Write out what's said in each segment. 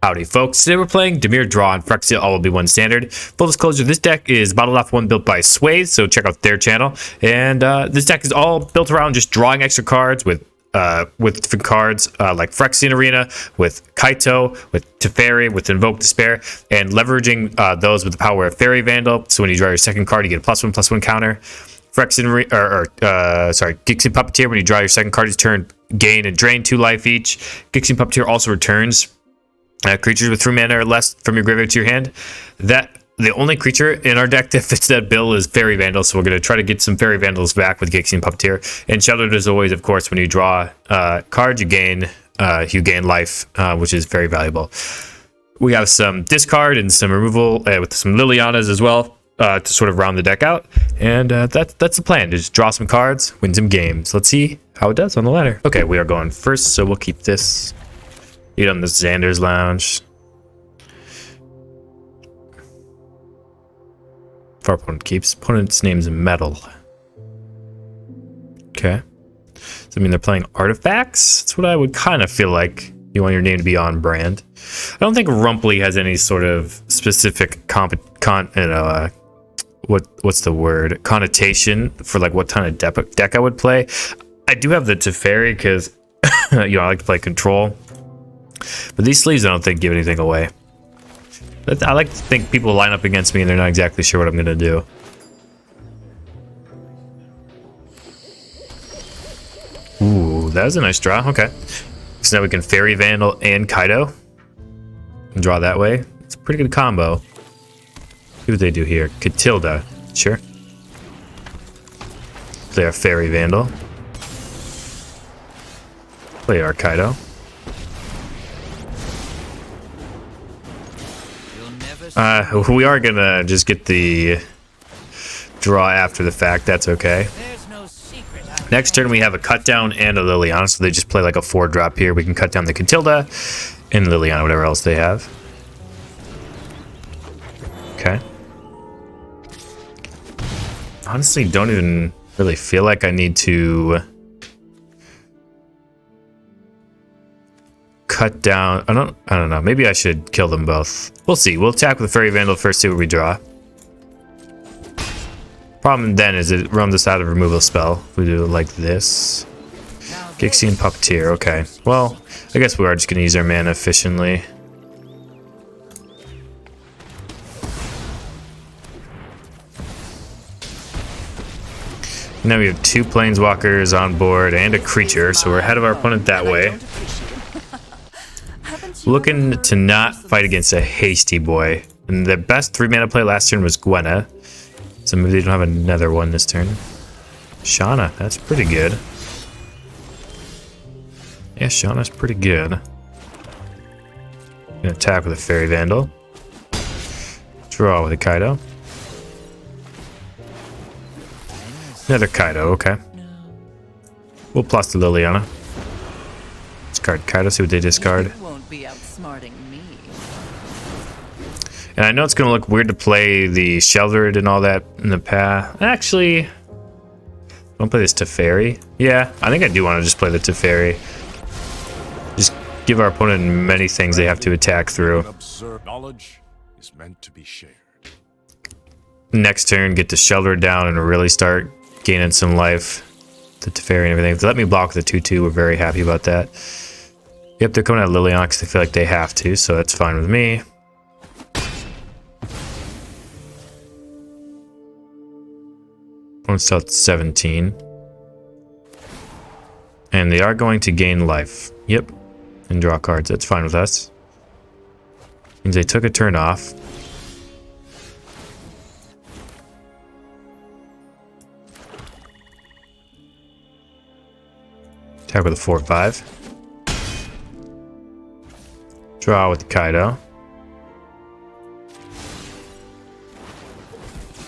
Howdy folks, today we're playing Dimir Draw and Phyrexia all will be one standard. Full disclosure, this deck is modeled off one built by Sway, so check out their channel. And this deck is all built around just drawing extra cards with different cards like Phyrexian Arena, with Kaito, with Teferi, with Invoke Despair, and leveraging those with the power of Faerie Vandal. So when you draw your second card, you get a +1/+1 counter. Phyrexian Gixing Puppeteer, when you draw your second card, you turn, gain and drain 2 life each. Gixing Puppeteer also returns creatures with 3 mana or less from your graveyard to your hand. The only creature in our deck that fits that bill is Faerie Vandal, so we're going to try to get some Faerie Vandals back with Gixing Puppeteer. And Sheltered, as always, of course, when you draw cards, you gain life, which is very valuable. We have some discard and some removal with some Lilianas as well to sort of round the deck out. And that's the plan, to just draw some cards, win some games. Let's see how it does on the ladder. Okay, we are going first, so we'll keep this. Eat on the Xander's Lounge. If our opponent keeps. Opponent's name's Metal. Okay. Does that mean they're playing artifacts? That's what I would kind of feel like. You want your name to be on brand. I don't think Rumpley has any sort of specific what's the word? Connotation for like what kind of deck I would play. I do have the Teferi because I like to play control. But these sleeves, I don't think, give anything away. I like to think people line up against me and they're not exactly sure what I'm going to do. Ooh, that was a nice draw. Okay. So now we can Faerie Vandal and Kaito. And draw that way. It's a pretty good combo. See what they do here. Catilda. Sure. Play our Faerie Vandal. Play our Kaito. We are gonna just get the draw after the fact. That's okay. Next turn we have a cut down and a Liliana, so they just play like a 4-drop here. We can cut down the Catilda and Liliana, whatever else they have. Okay. Honestly, don't even really feel like I need to cut down. I don't know. Maybe I should kill them both. We'll see. We'll attack with Faerie Vandal first, see what we draw. Problem then is it runs us out of removal spell. If we do it like this. Gixing Puppeteer. Okay. Well, I guess we are just going to use our mana efficiently. Now we have 2 planeswalkers on board and a creature, so we're ahead of our opponent that way. Looking to not fight against a hasty boy. And the best 3-mana play last turn was Gwenna. So maybe they don't have another one this turn. Shauna, that's pretty good. Yeah, Shauna's pretty good. Gonna attack with a Faerie Vandal. Draw with a Kaito. Another Kaito, okay. We'll plus the Liliana. Discard Kaito, see what they discard. Be outsmarting me. And I know it's gonna look weird to play the Sheltered and all that in the path. Actually, don't play this Teferi. Yeah, I think I do want to just play the Teferi. Just give our opponent many things they have to attack through. Absurd knowledge is meant to be shared. Next turn, get the Sheltered down and really start gaining some life. The Teferi and everything. If they let me block the 2/2, we're very happy about that. Yep, they're coming out of Liliana because they feel like they have to, so that's fine with me. Opponent's still at 17. And they are going to gain life. Yep. And draw cards. That's fine with us. Means they took a turn off. Attack with a 4/5. Draw with the Kaito.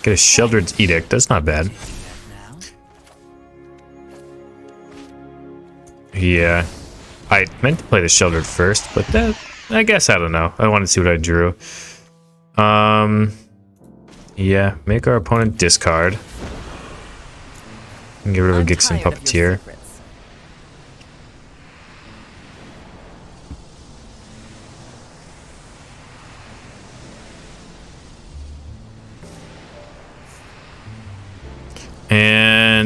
Get a Sheltered's Edict. That's not bad. Yeah. I meant to play the Sheltered first, but that, I guess, I don't know. I want to see what I drew. Yeah. Make our opponent discard. And get rid of a Gixing Puppeteer.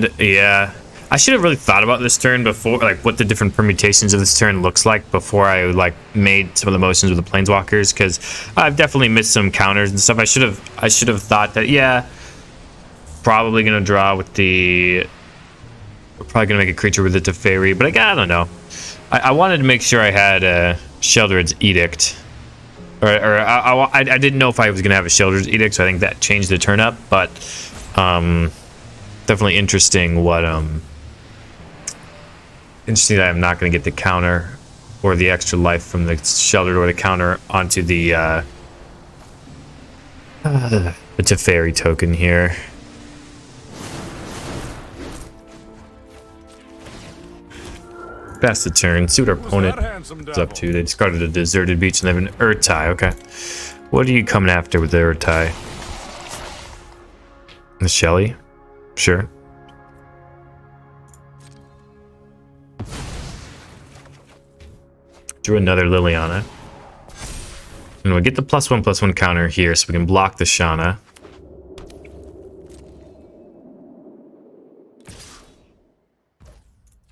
And yeah, I should have really thought about this turn before, like what the different permutations of this turn looks like before I like made some of the motions with the planeswalkers, because I've definitely missed some counters and stuff. I should have thought that, yeah, probably gonna draw with the, probably gonna make a creature with the Teferi, but I don't know. I wanted to make sure I had Sheldred's Edict, or I didn't know if I was gonna have a Sheldred's Edict, so I think that changed the turn up. But definitely interesting what interesting that I'm not going to get the counter or the extra life from the Sheldred or the counter onto the Teferi token here. Pass the turn. See what our opponent is up to. They discarded a deserted beach and they have an Urtai. Okay. What are you coming after with the Urtai? The Shelly? Sure. Drew another Liliana. And we'll get the +1/+1 counter here so we can block the Shana.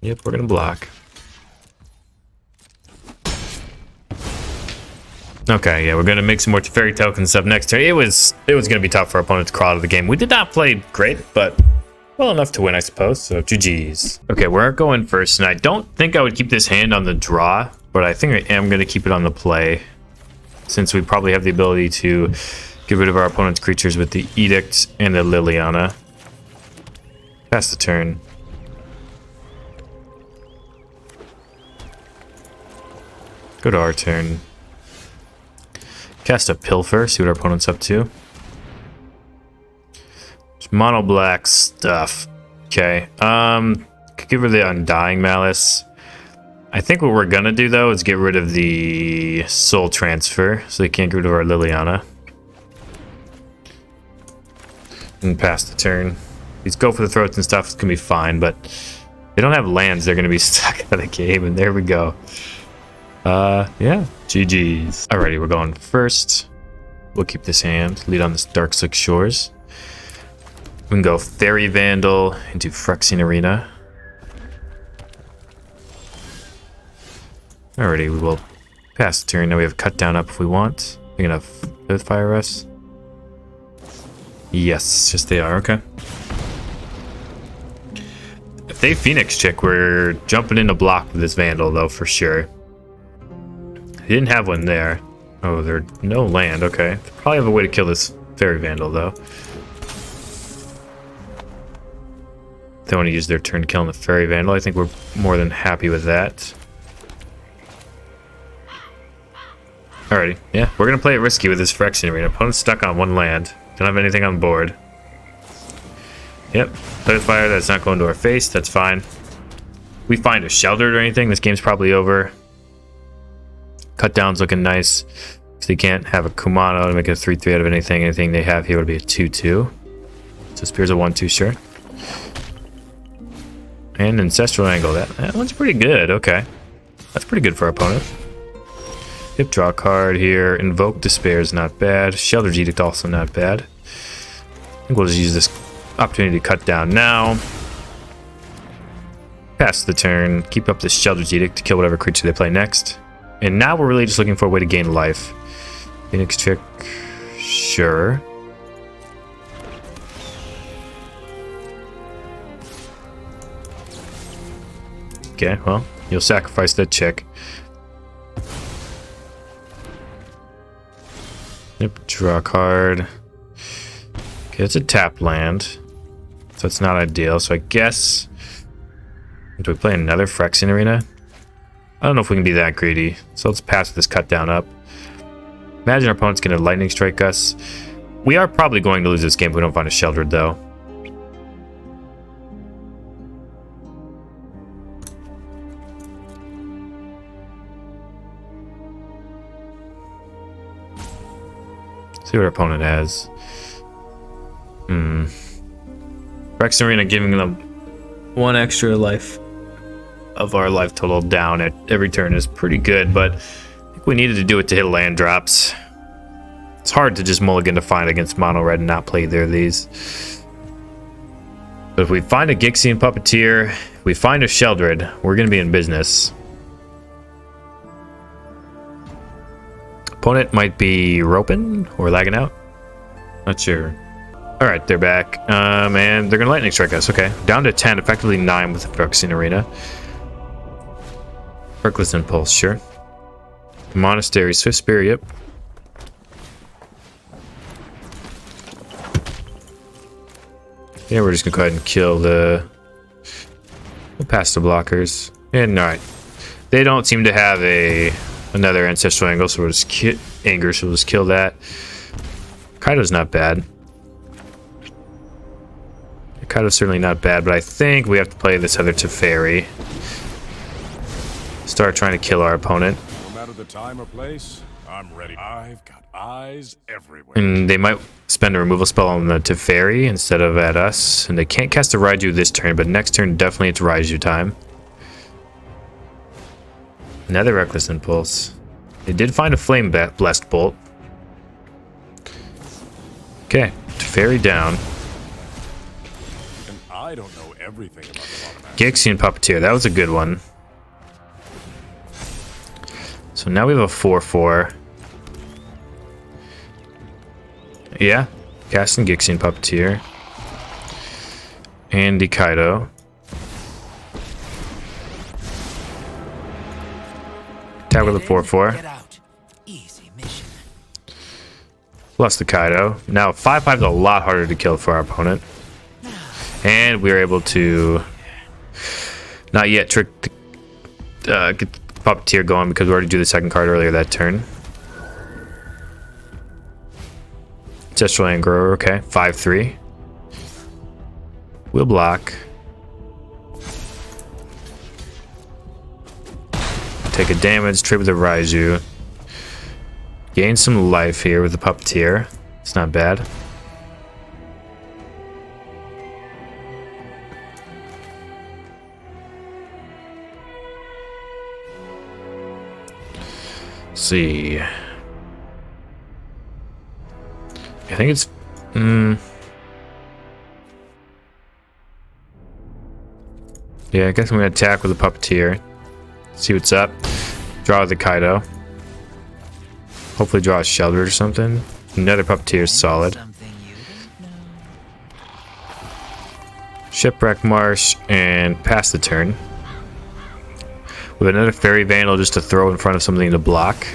Yep, we're gonna block. Okay, yeah, we're gonna make some more Teferi tokens up next turn. It was gonna be tough for our opponent to crawl out of the game. We did not play great, but well enough to win, I suppose. So GG's. Okay, we're going first, and I don't think I would keep this hand on the draw, but I think I am gonna keep it on the play, since we probably have the ability to get rid of our opponent's creatures with the Edict and the Liliana. Pass the turn. Go to our turn. Cast a Pilfer, see what our opponent's up to. It's mono black stuff. Okay. Could give her the Undying Malice. I think what we're gonna do though is get rid of the Soul Transfer, so they can't get rid of our Liliana. And pass the turn. These go for the throats and stuff, it's gonna be fine, but they don't have lands, they're gonna be stuck out of the game, and there we go. Yeah, GG's. Alrighty, we're going first. We'll keep this hand, lead on this Dark Slick Shores. We can go Faerie Vandal into Phyrexian Arena. Alrighty, we will pass the turn. Now we have Cut Down up if we want. We're gonna Fire us. Yes, they are. Okay. If they Phoenix Chick, we're jumping into block with this Vandal though for sure. He didn't have one there. Oh, there's no land. Okay. Probably have a way to kill this Faerie Vandal, though. They want to use their turn killing the Faerie Vandal. I think we're more than happy with that. Alrighty. Yeah, we're going to play it risky with this Phyrexian Arena. Opponent's stuck on one land. Don't have anything on board. Yep. Play with fire. That's not going to our face. That's fine. We find a Sheldred or anything, this game's probably over. Cut down's looking nice. So they can't have a Kumano to make a 3/3 out of anything. Anything they have here would be a 2/2. So Spear's a 1/2, sure. And Ancestral Angle. That one's pretty good. Okay. That's pretty good for our opponent. Yep, draw a card here. Invoke Despair is not bad. Sheldred's Edict also not bad. I think we'll just use this opportunity to cut down now. Pass the turn. Keep up this Sheldred's Edict to kill whatever creature they play next. And now we're really just looking for a way to gain life. Phoenix Chick, sure. Okay, well, you'll sacrifice that chick. Yep, draw a card. Okay, it's a tap land. So it's not ideal. So I guess... Do we play another Phyrexian Arena? I don't know if we can be that greedy, so let's pass this cut down up. Imagine our opponent's gonna lightning strike us. We are probably going to lose this game if we don't find a Sheldred, though. See what our opponent has. Phyrexian Arena giving them one extra life of our life total down at every turn is pretty good, but I think we needed to do it to hit land drops. It's hard to just mulligan to find against mono red and not play either of these. But if we find a Gixian Puppeteer, if we find a Sheldred, we're going to be in business. Opponent might be roping or lagging out. Not sure. All right, they're back. And they're going to lightning strike us. Okay, down to 10, effectively 9 with the Phyrexian Arena. Reckless Impulse, sure. Monastery, Swift Spear, yep. Yeah, we're just gonna go ahead and kill the... We'll pass the blockers. And alright. They don't seem to have another Ancestral Angle, so we'll just Anger, so we'll just kill that. Kaido's not bad. Kaido's certainly not bad, but I think we have to play this other Teferi. Start trying to kill our opponent. No matter the time or place, I'm ready. I've got eyes everywhere. And they might spend a removal spell on the Teferi instead of at us. And they can't cast a Raiju this turn, but next turn definitely it's Raiju time. Another Reckless Impulse. They did find a Flame Blessed Bolt. Okay, Teferi down. And I don't know everything about the automatic. Gixian Puppeteer, that was a good one. So now we have a 4/4. Yeah, casting Gixian Puppeteer. And Kaido. Attack with a 4/4. Easy mission. Plus the Kaido. Now 5/5 is a lot harder to kill for our opponent. And we were able to not yet trick the, get the Puppeteer going because we already drew the second card earlier that turn. Ancestral Anger, okay. 5/3. We'll block. Take a damage, trade with the Raiju. Gain some life here with the Puppeteer. It's not bad. Let's see. I think it's... Yeah, I guess I'm going to attack with the Puppeteer. See what's up. Draw the Kaido. Hopefully draw a Sheldred or something. Another Puppeteer is solid. Shipwreck Marsh and pass the turn. With another Faerie Vandal just to throw in front of something to block.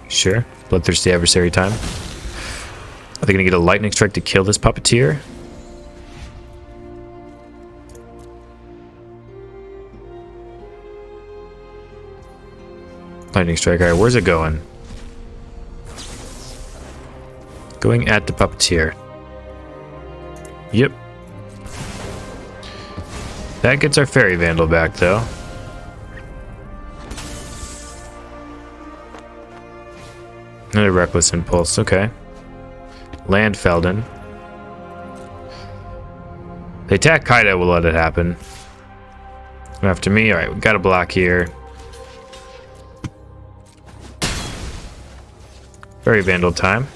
Sure. Bloodthirsty Adversary time. Are they going to get a Lightning Strike to kill this Puppeteer? Lightning Strike. Alright, where's it going? Going at the Puppeteer. Yep. That gets our Faerie Vandal back, though. Another Reckless Impulse. Okay. Land Felden. They attack Kaido, we'll let it happen. After me, alright, we got a block here. Faerie Vandal time.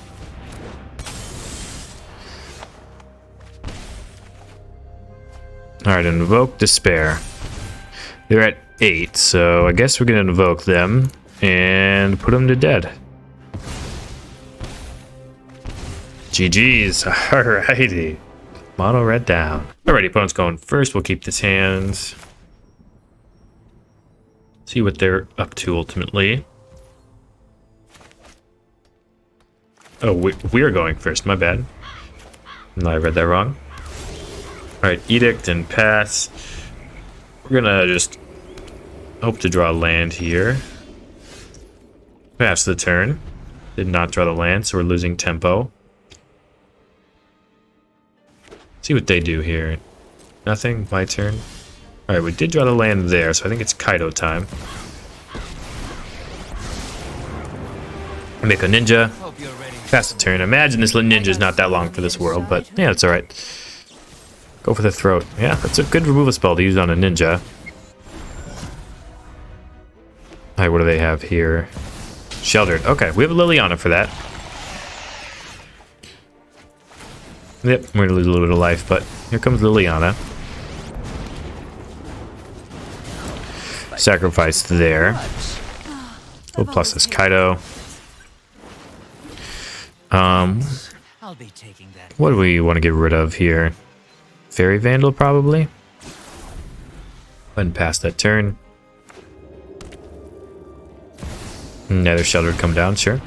Alright, invoke Despair. They're at 8, so I guess we're gonna invoke them and put them to dead. GG's. Alrighty. Mono red down. Alrighty, opponent's going first. We'll keep this hand. See what they're up to ultimately. Oh, we are going first. My bad. No, I read that wrong. Alright, Edict and pass. We're gonna just hope to draw land here. Pass the turn. Did not draw the land, so we're losing tempo. See what they do here. Nothing. My turn. Alright, we did draw the land there, so I think it's Kaido time. Make a ninja. Pass the turn. Imagine this little ninja is not that long for this world, but yeah, it's alright. Go for the throat. Yeah, that's a good removal spell to use on a ninja. Alright, what do they have here? Sheldred. Okay, we have a Liliana for that. Yep, we're gonna lose a little bit of life, but Here comes Liliana. Sacrifice there. Oh, plus this Kaido. I'll be taking that. What do we want to get rid of here? Faerie Vandal, probably. Go ahead and pass that turn. Nether Shelter would come down, sure.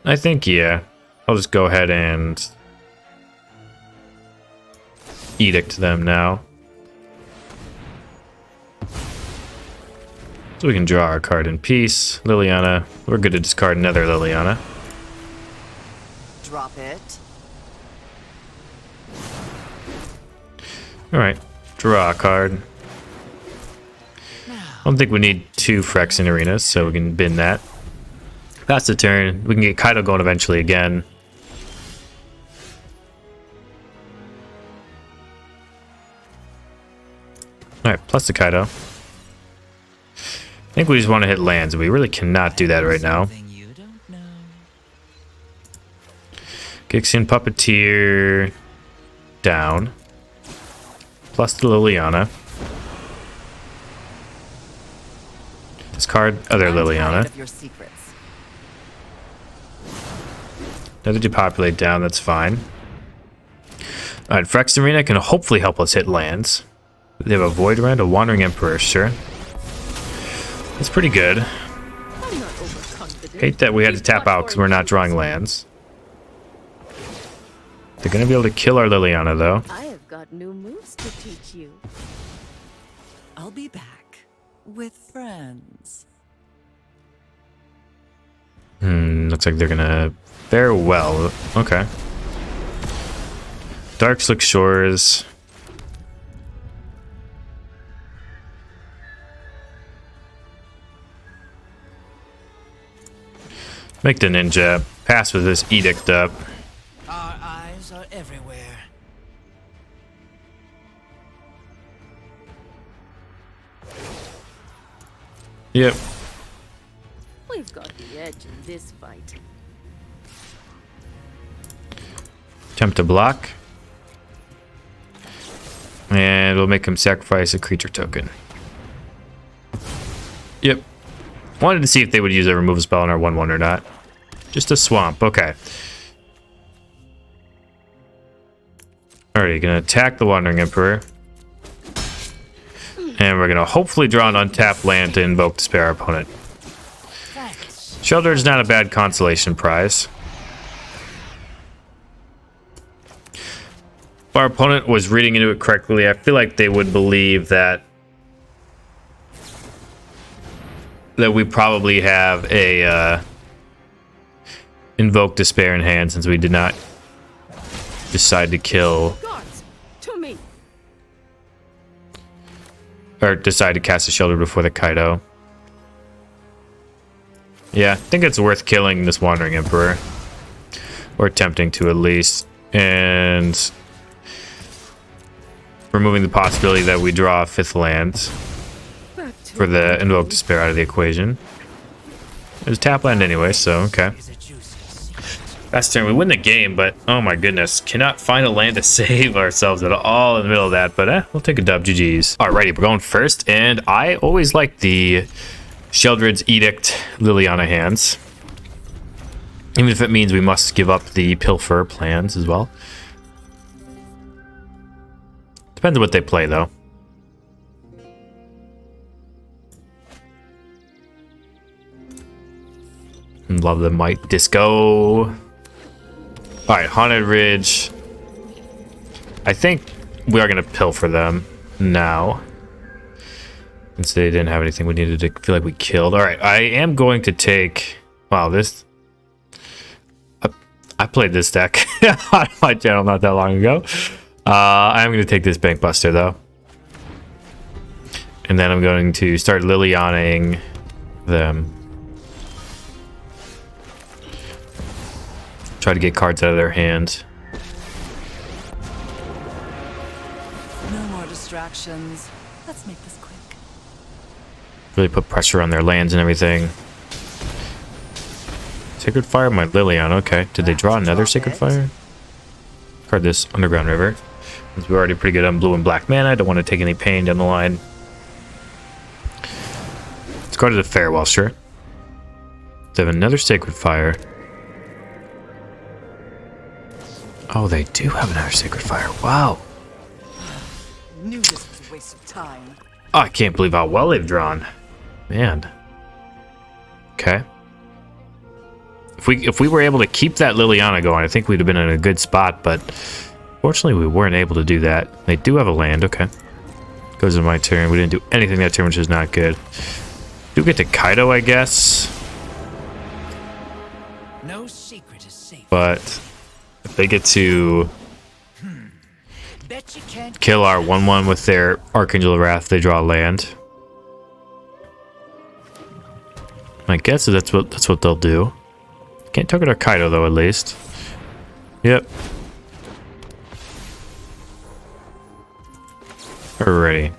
I think, yeah. I'll just go ahead and edict them now. So we can draw our card in peace. Liliana. We're good to discard another Liliana. Drop it. Alright. Draw a card. I don't think we need 2 Phyrexian arenas, so we can bin that. Pass the turn. We can get Kaido going eventually again. Alright, plus the Kaido. I think we just want to hit lands. We really cannot do that right now. You don't know. Gixian Puppeteer down. Plus the Liliana. Discard other Liliana. Of your secrets. Another depopulate down, that's fine. Alright, Phyrexian Arena can hopefully help us hit lands. They have a Void Rend, a Wandering Emperor, sure. That's pretty good. I'm not overconfident. Hate that we had to tap out because we're not drawing lands. They're going to be able to kill our Liliana, though. I have got new moves to teach you. I'll be back with friends. Looks like they're going to fare well. Okay. Dark Slick Shores. Make the ninja. Pass with this edict up. Our eyes are everywhere. Yep. We've got the edge in this fight. Attempt to block. And we'll make him sacrifice a creature token. Yep. Wanted to see if they would use a remove spell on our 1/1 or not. Just a swamp. Okay. Alright, gonna attack the Wandering Emperor. And we're gonna hopefully draw an untapped land to invoke Despair our opponent. Shelter is not a bad consolation prize. If our opponent was reading into it correctly, I feel like they would believe that we probably have a invoke Despair in hand, since we did not decide to kill Guards, to me. or decide to cast a Shelter before the Kaido. Yeah, I think it's worth killing this Wandering Emperor, or attempting to at least, and removing the possibility that we draw a 5th land for the invoke Despair out of the equation. There's tap land anyway, so okay. Last turn we win the game, but oh my goodness, cannot find a land to save ourselves at all in the middle of that. But we'll take a dub. GG's. Alrighty, we're going first, and I always like the Sheldred's Edict Liliana hands, even if it means we must give up the Pilfer plans as well. Depends on what they play, though. Love the Might Disco. Alright, Haunted Ridge. I think we are going to Pilfer them now, since they didn't have anything we needed to feel like we killed. Alright, I am going to take... Wow, this... I played this deck on my channel not that long ago. I'm going to take this Bank Buster, though. And then I'm going to start Lilianaing them. Try to get cards out of their hand. No more distractions. Let's make this quick. Really put pressure on their lands and everything. Sacred Fire, my Liliana. Okay. Did they draw another Sacred Fire? Card this Underground River. Since we're already pretty good on blue and black mana, I don't want to take any pain down the line. Let's go to the Farewell, sure. They have another Sacred Fire. Oh, they do have another Sacred Fire. Wow. Knew this was a waste of time. Oh, I can't believe how well they've drawn. Man. Okay. If we were able to keep that Liliana going, I think we'd have been in a good spot, but fortunately we weren't able to do that. They do have a land, okay. Goes to my turn. We didn't do anything that turn, which is not good. Do get to Kaido, I guess. No secret is safe. But if they get to Bet you can't kill our 1/1 with their Archangel of Wrath, they draw land. My guess is that's what they'll do. Can't target our Kaido though, at least. Yep. Alrighty.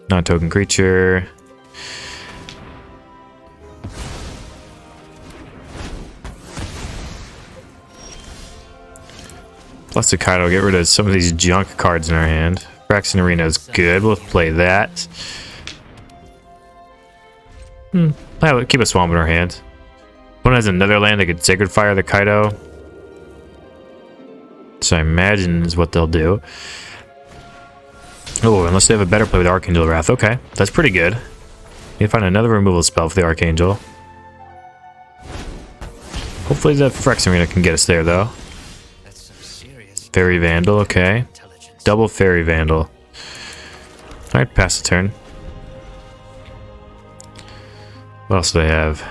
Non-token creature. Plus the Kaido, get rid of some of these junk cards in our hand. Phyrexian Arena is good. We'll play that. Keep a Swamp in our hand. One has another land that could Sacred Fire the Kaido. So I imagine is what they'll do. Oh, unless they have a better play with Archangel Wrath. Okay, that's pretty good. Need to find another removal spell for the Archangel. Hopefully the Phyrexian Arena can get us there, though. That's some serious Faerie Vandal, okay. intelligence. Double Faerie Vandal. Alright, pass the turn. What else do they have?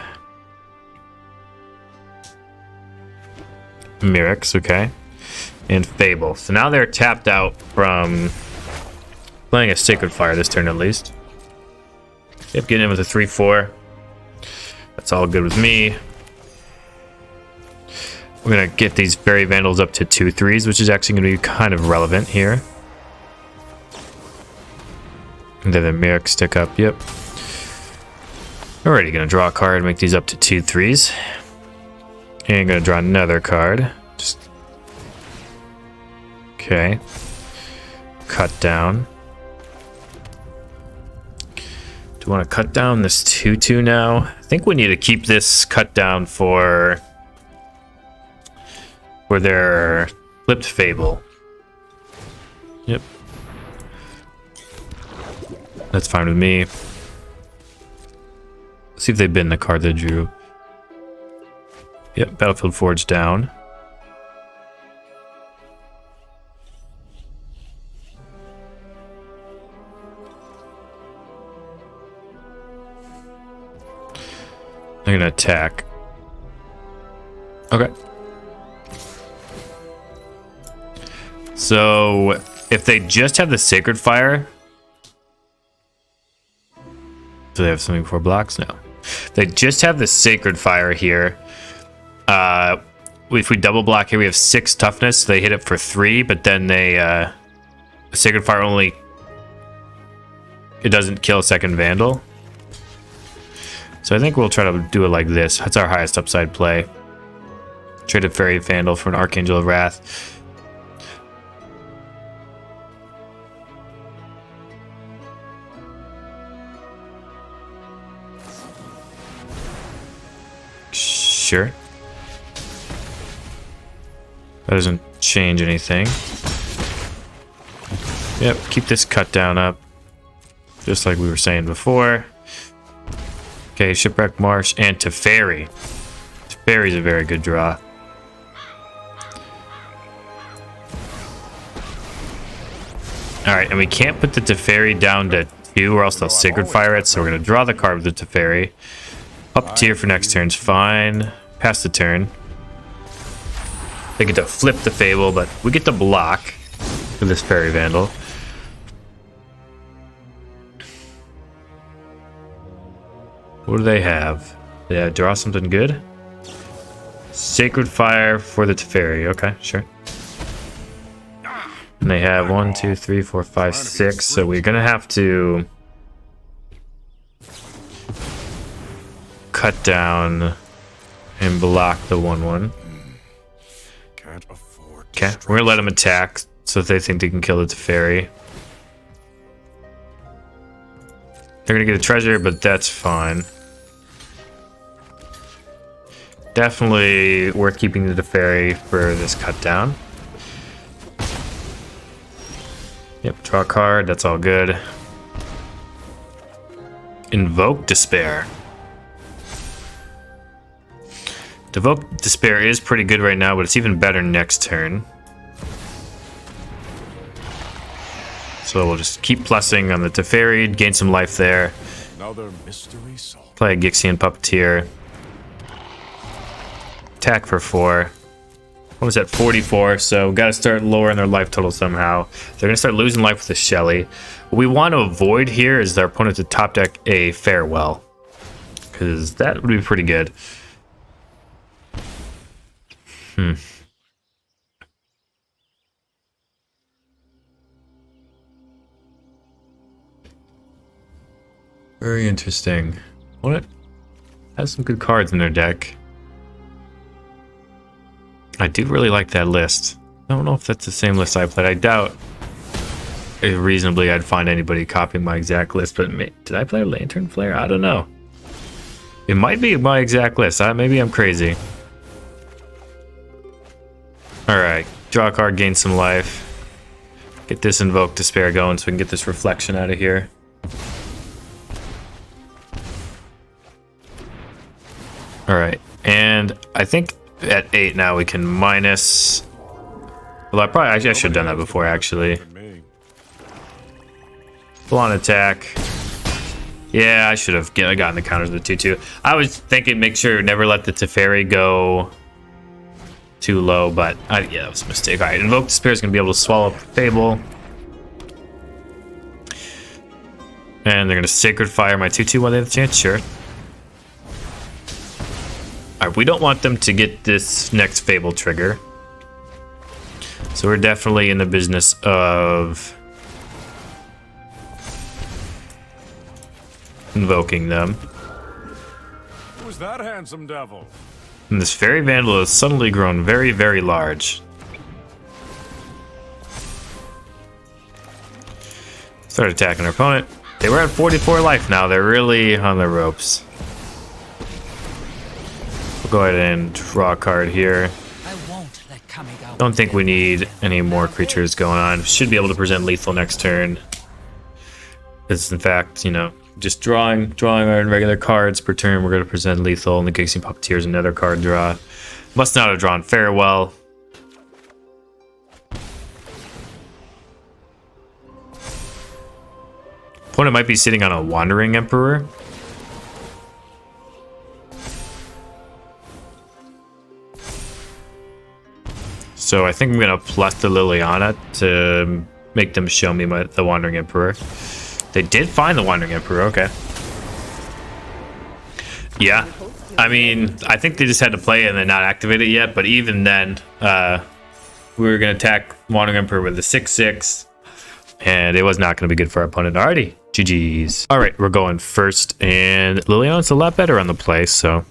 Mirrex, okay. And Fable. So now they're tapped out from playing a Sacred Fire this turn at least. Yep, getting in with a 3/4. That's all good with me. We're gonna get these Faerie Vandals up to 2/3s, which is actually gonna be kind of relevant here. And then the Mirrex stick up, yep. Already gonna draw a card, make these up to 2/3s. And gonna draw another card. Just okay. Cut down. Do you want to cut down this 2/2 now? I think we need to keep this cut down for their flipped Fable. Yep. That's fine with me. See if they bin the card they drew. Yep, Battlefield Forge down. They're gonna attack. Okay. So if they just have the Sacred Fire, do they have something before blocks? No. They just have the Sacred Fire here. If we double block here, we have 6 toughness. So they hit it for 3, but then they Sacred Fire only, it doesn't kill a second Vandal. So I think we'll try to do it like this. That's our highest upside play. Trade a Faerie Vandal for an Archangel of Wrath. Sure. That doesn't change anything. Yep, keep this cut down up. Just like we were saying before. Okay, Shipwreck Marsh and Teferi. Teferi's a very good draw. Alright, and we can't put the Teferi down to 2 or else they'll Sacred Fire it, so we're going to draw the card with the Teferi. Up tier for next turn's fine. Pass the turn. They get to flip the Fable, but we get to block with this Faerie Vandal. What do they have? Yeah, draw something good. Sacred Fire for the Teferi. Okay, sure. And they have 1, 2, 3, 4, 5, 6. So we're gonna have to cut down and block the 1/1. Can't afford Okay, we're gonna let them attack so if they think they can kill the Teferi. They're gonna get a treasure, but that's fine. Definitely worth keeping the Teferi for this cut down. Yep, draw a card, that's all good. Invoke Despair. Invoke Despair is pretty good right now, but it's even better next turn. So we'll just keep plussing on the Teferi, gain some life there. Another mystery solved. Play a Gixian Puppeteer. Attack for 4. What was that? 44. So we got to start lowering their life total somehow. They're going to start losing life with the Shelly. What we want to avoid here is their opponent to top deck a Farewell, because that would be pretty good. Very interesting. What? Has some good cards in their deck. I do really like that list. I don't know if that's the same list I played. I doubt reasonably I'd find anybody copying my exact list, but did I play a Lantern Flare? I don't know. It might be my exact list. Maybe I'm crazy. Alright, draw a card, gain some life. Get this Invoke Despair going so we can get this Reflection out of here. Alright, and I think at 8 now we can minus... Well, I should have done that before, actually. Full on attack. Yeah, I should have gotten the counters with the 2-2. I was thinking make sure never let the Teferi go too low, but yeah, that was a mistake. Alright, Invoke Despair is going to be able to swallow up the Fable. And they're going to Sacred Fire my 2-2 while they have the chance, sure. Alright, we don't want them to get this next Fable trigger. So we're definitely in the business of invoking them. Who's that handsome devil? And this Faerie Vandal has suddenly grown very, very large. Start attacking our opponent. They were at 44 life now. They're really on the ropes. We'll go ahead and draw a card here. Don't think we need any more creatures going on. Should be able to present lethal next turn. Because in fact, you know, just drawing our regular cards per turn, we're going to present lethal, and the Gixian Puppeteer is another card draw. Must not have drawn Farewell. Opponent might be sitting on a Wandering Emperor. So I think I'm going to plus the Liliana to make them show me the Wandering Emperor. They did find the Wandering Emperor, okay. Yeah, I mean, I think they just had to play it and then not activate it yet, but even then, we were going to attack Wandering Emperor with the 6/6, and it was not going to be good for our opponent. Alrighty, GG's. Alright, we're going first, and Liliana's a lot better on the play, so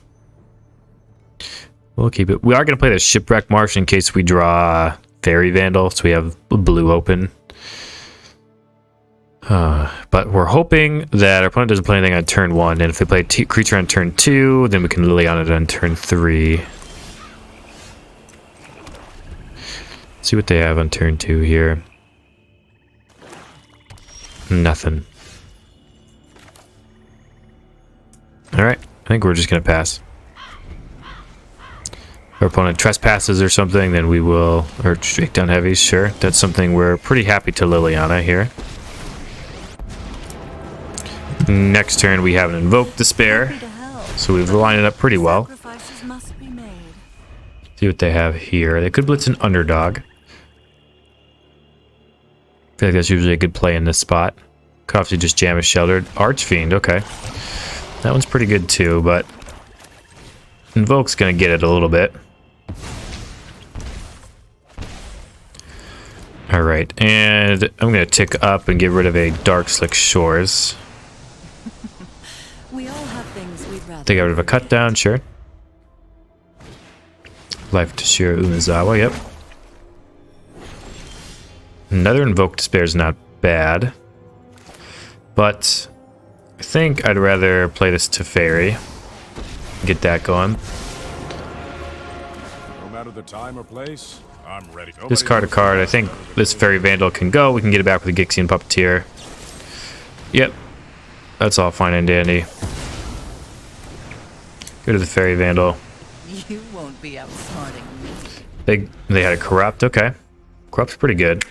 we'll keep it. We are going to play the Shipwreck Marsh in case we draw Faerie Vandal, so we have blue open. But we're hoping that our opponent doesn't play anything on turn 1, and if they play creature on turn 2, then we can Liliana it on turn 3. See what they have on turn 2 here. Nothing. Alright, I think we're just going to pass. If our opponent trespasses or something, then we will... Or strike down heavies, sure. That's something we're pretty happy to Liliana here. Next turn we have an Invoke Despair, so we've lined it up pretty well. See what they have here. They could blitz an Underdog. I feel like that's usually a good play in this spot. Could obviously just jam a Sheltered. Archfiend, okay. That one's pretty good too, but Invoke's gonna get it a little bit. Alright, and I'm gonna tick up and get rid of a Dark Slick Shores. We all have things we'd rather. Take out of a cut down, sure. Life to Shira Umezawa, yep. Another Invoke Despair is not bad. But I think I'd rather play this Teferi. Get that going. No matter the time or place, I'm ready. Discard a card. I think this Faerie Vandal can go. We can get it back with the Gixian Puppeteer. Yep. That's all fine and dandy. Go to the Faerie Vandal. You won't be outsmarting me. They had a Corrupt. Okay. Corrupt's pretty good.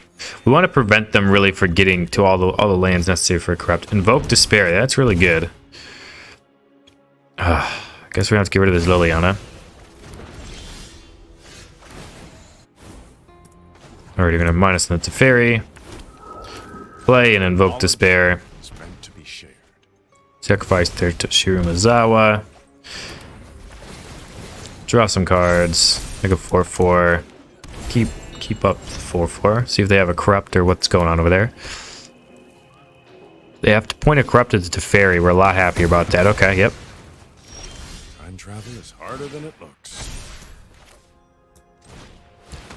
We want to prevent them really for getting to all the lands necessary for a Corrupt. Invoke Despair. That's really good. I guess we're going to have to get rid of this Liliana. Already going to minus the Teferi. Play and Invoke Despair. It's meant to be shared. Sacrifice their Shirumazawa. Draw some cards. Make a 4/4. Keep up the 4/4. See if they have a Corrupt or what's going on over there. They have to point a Corrupted to Teferi. We're a lot happier about that. Okay, yep. Time travel is harder than it looks.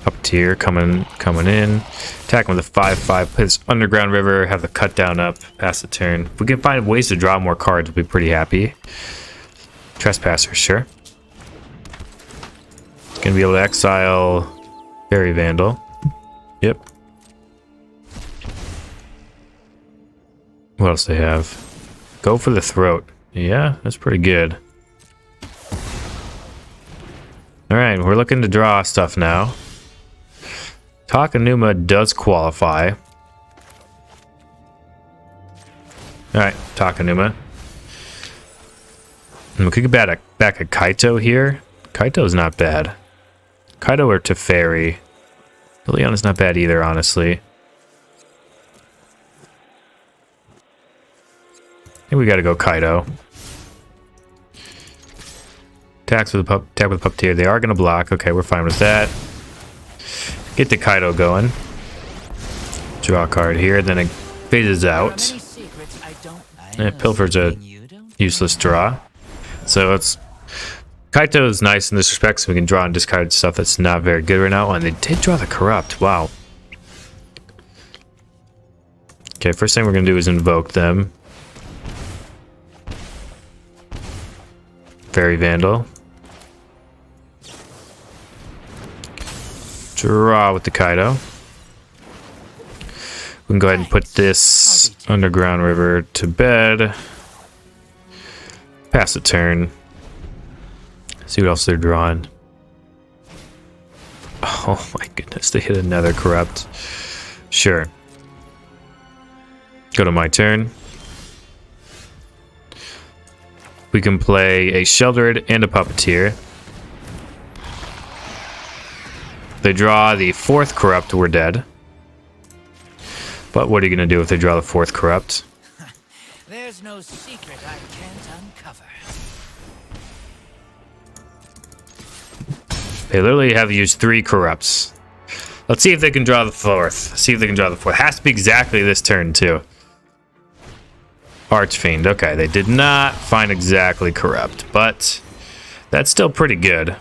Puppeteer coming in. Attack with a 5/5. Play this Underground River. Have the cut down up. Pass the turn. If we can find ways to draw more cards, we'll be pretty happy. Trespasser, sure. Gonna be able to exile Faerie Vandal. Yep. What else they have? Go for the Throat. Yeah, that's pretty good. Alright, we're looking to draw stuff now. Takenuma does qualify. Alright, Takenuma. And we could get back a Kaito here. Kaito's not bad. Kaito or Teferi. Liliana's not bad either, honestly. I think we gotta go Kaito. Attack with the Puppeteer. They are gonna block. Okay, we're fine with that. Get the Kaito going. Draw a card here, then it phases out. Pilfer's a useless draw. So it's Kaito is nice in this respect, so we can draw and discard stuff that's not very good right now. And they did draw the Corrupt. Wow. Okay, first thing we're gonna do is invoke them. Faerie Vandal. Draw with the Kaito. We can go ahead and put this Underground River to bed. Pass the turn. See what else they're drawing. Oh my goodness, they hit another Corrupt. Sure. Go to my turn. We can play a Sheldred and a Puppeteer. They draw the 4th Corrupt, we're dead. But what are you going to do if they draw the 4th Corrupt? There's no secret I can't uncover. They literally have used 3 Corrupts. Let's see if they can draw the 4th. See if they can draw the 4th. Has to be exactly this turn, too. Archfiend. Okay, they did not find exactly Corrupt, but that's still pretty good.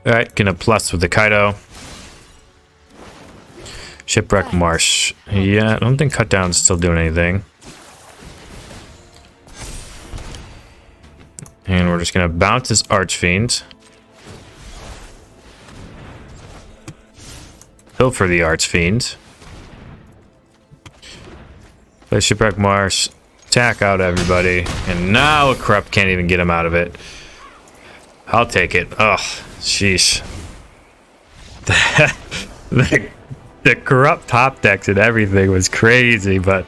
Alright, gonna plus with the Kaito. Shipwreck Marsh. Yeah, I don't think Cut Down's still doing anything. And we're just gonna bounce this Archfiend. Pilfer the Archfiend. Play Shipwreck Marsh. Attack out everybody. And now a Corrupt can't even get him out of it. I'll take it. Ugh, sheesh. The Corrupt top decks and everything was crazy, but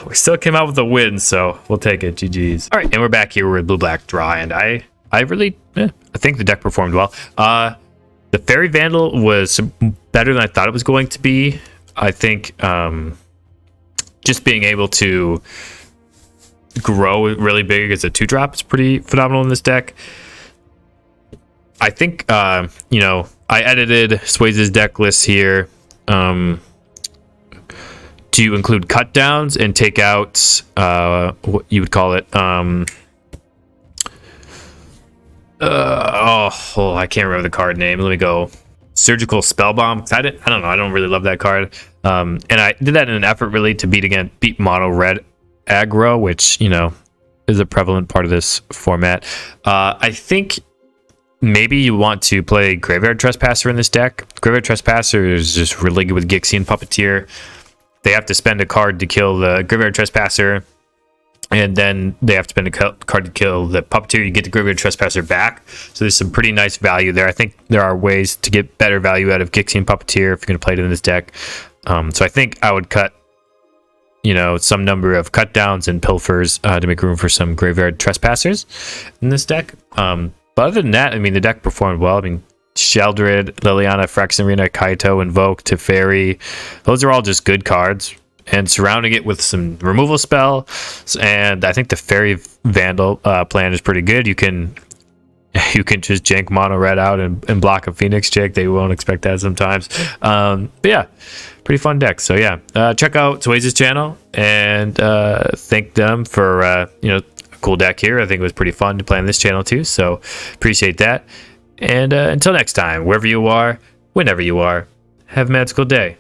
we still came out with a win, so we'll take it. GG's. All right, and we're back here with Blue-Black Draw, and I really, I think the deck performed well. The Faerie Vandal was better than I thought it was going to be. I think just being able to grow really big as a 2-drop is pretty phenomenal in this deck. I think, you know, I edited Swayze's deck list here to include cut downs and take out what you would call it I can't remember the card name. Let me go. Surgical Spellbomb. I don't know. I don't really love that card. And I did that in an effort really to beat mono red aggro, which, you know, is a prevalent part of this format. I think maybe you want to play Graveyard Trespasser in this deck. Graveyard Trespasser is just really good with Gixian Puppeteer. They have to spend a card to kill the Graveyard Trespasser, and then they have to spend a card to kill the Puppeteer. You get the Graveyard Trespasser back. So there's some pretty nice value there. I think there are ways to get better value out of Gixian Puppeteer if you're going to play it in this deck. So I think I would cut, you know, some number of cut downs and pilfers to make room for some Graveyard Trespassers in this deck. But other than that, I mean, the deck performed well. I mean, Sheldred, Liliana, Phyrexian, Kaito, Invoke, Teferi. Those are all just good cards. And surrounding it with some removal spell. And I think the Faerie Vandal plan is pretty good. You can just jank mono red out and block a Phoenix chick. They won't expect that sometimes. But yeah, pretty fun deck. So yeah, check out Swayze's channel and thank them for you know, a cool deck here. I think it was pretty fun to play on this channel too. So appreciate that. And until next time, wherever you are, whenever you are, have a magical day.